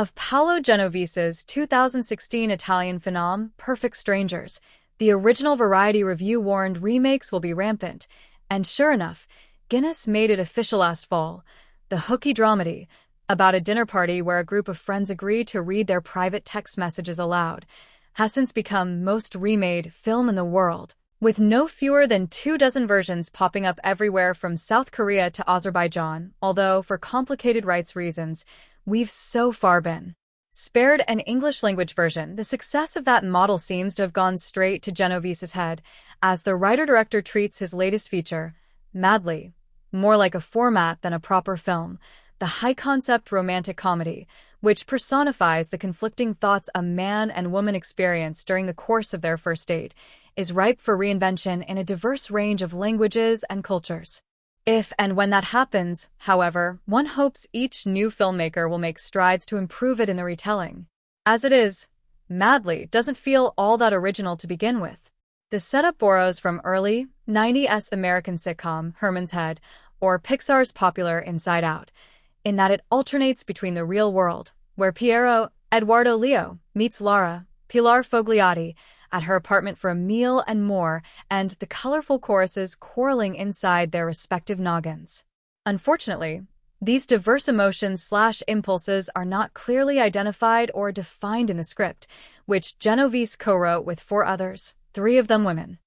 Of Paolo Genovese's 2016 Italian phenom, Perfect Strangers, the original Variety review warned remakes will be rampant, and sure enough, Guinness made it official last fall. The hooky dramedy, about a dinner party where a group of friends agree to read their private text messages aloud, has since become most remade film in the world, with no fewer than 24 versions popping up everywhere from South Korea to Azerbaijan, although, for complicated rights reasons, we've so far been spared an English-language version. The success of that model seems to have gone straight to Genovese's head, as the writer-director treats his latest feature, Madly, more like a format than a proper film, the high-concept romantic comedy, which personifies the conflicting thoughts a man and woman experience during the course of their first date, is ripe for reinvention in a diverse range of languages and cultures. If and when that happens, however, one hopes each new filmmaker will make strides to improve it in the retelling. As it is, Madly doesn't feel all that original to begin with. The setup borrows from early 90s American sitcom Herman's Head or Pixar's popular Inside Out, in that it alternates between the real world, where Piero Eduardo Leo meets Lara Pilar Fogliati at her apartment for a meal and more, and the colorful choruses quarreling inside their respective noggins. Unfortunately, these diverse emotions/impulses are not clearly identified or defined in the script, which Genovese co-wrote with 4 others, 3 of them women.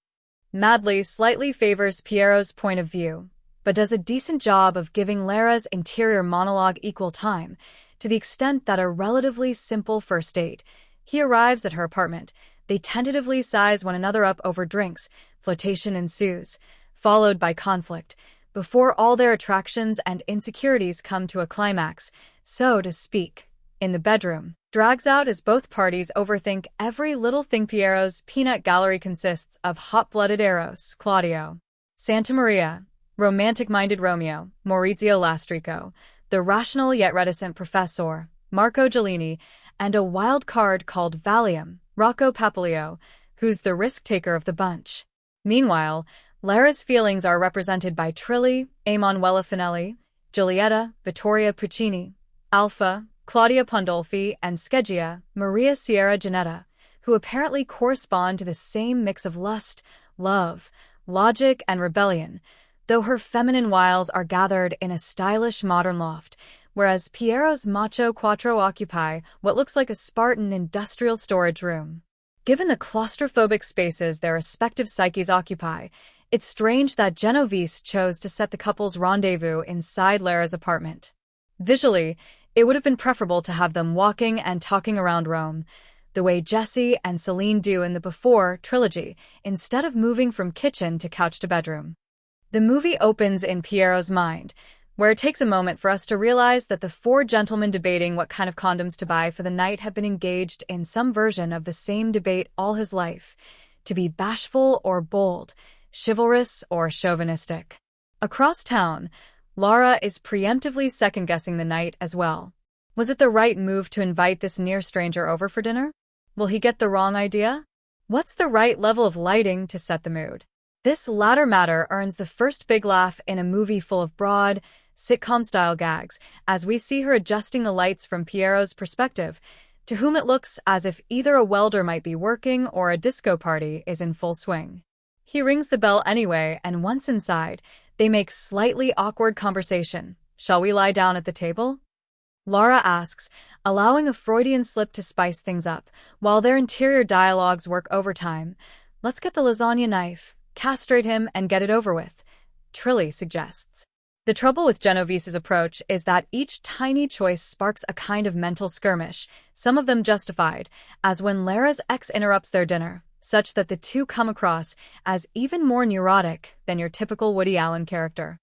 Madly slightly favors Piero's point of view, but does a decent job of giving Lara's interior monologue equal time, to the extent that a relatively simple first date. He arrives at her apartment. They tentatively size one another up over drinks. Flirtation ensues, followed by conflict, before all their attractions and insecurities come to a climax, so to speak, in the bedroom. Drags out as both parties overthink every little thing. Piero's peanut gallery consists of hot-blooded Eros, Claudio, Santa Maria, romantic-minded Romeo, Maurizio Lastrico, the rational yet reticent professor, Marco Giolini, and a wild card called Valium, Rocco Papaleo, who's the risk-taker of the bunch. Meanwhile, Lara's feelings are represented by Trilli, Emanuela Finelli, Giulietta, Vittoria Puccini, Alpha, Claudia Pandolfi, and Scheggia, Maria Sierra Janetta, who apparently correspond to the same mix of lust, love, logic, and rebellion, though her feminine wiles are gathered in a stylish modern loft, whereas Piero's macho quattro occupy what looks like a Spartan industrial storage room. Given the claustrophobic spaces their respective psyches occupy, it's strange that Genovese chose to set the couple's rendezvous inside Lara's apartment. Visually, it would have been preferable to have them walking and talking around Rome, the way Jessie and Celine do in the Before trilogy, instead of moving from kitchen to couch to bedroom. The movie opens in Piero's mind, where it takes a moment for us to realize that the 4 gentlemen debating what kind of condoms to buy for the night have been engaged in some version of the same debate all his life, to be bashful or bold, chivalrous or chauvinistic. Across town, Lara is preemptively second-guessing the night as well. Was it the right move to invite this near stranger over for dinner? Will he get the wrong idea? What's the right level of lighting to set the mood? This latter matter earns the first big laugh in a movie full of broad, sitcom-style gags, as we see her adjusting the lights from Piero's perspective, to whom it looks as if either a welder might be working or a disco party is in full swing. He rings the bell anyway, and once inside, they make slightly awkward conversation. "Shall we lie down at the table?" Lara asks, allowing a Freudian slip to spice things up, while their interior dialogues work overtime. "Let's get the lasagna knife, castrate him, and get it over with," Trilli suggests. The trouble with Genovese's approach is that each tiny choice sparks a kind of mental skirmish, some of them justified, as when Lara's ex interrupts their dinner, such that the two come across as even more neurotic than your typical Woody Allen character.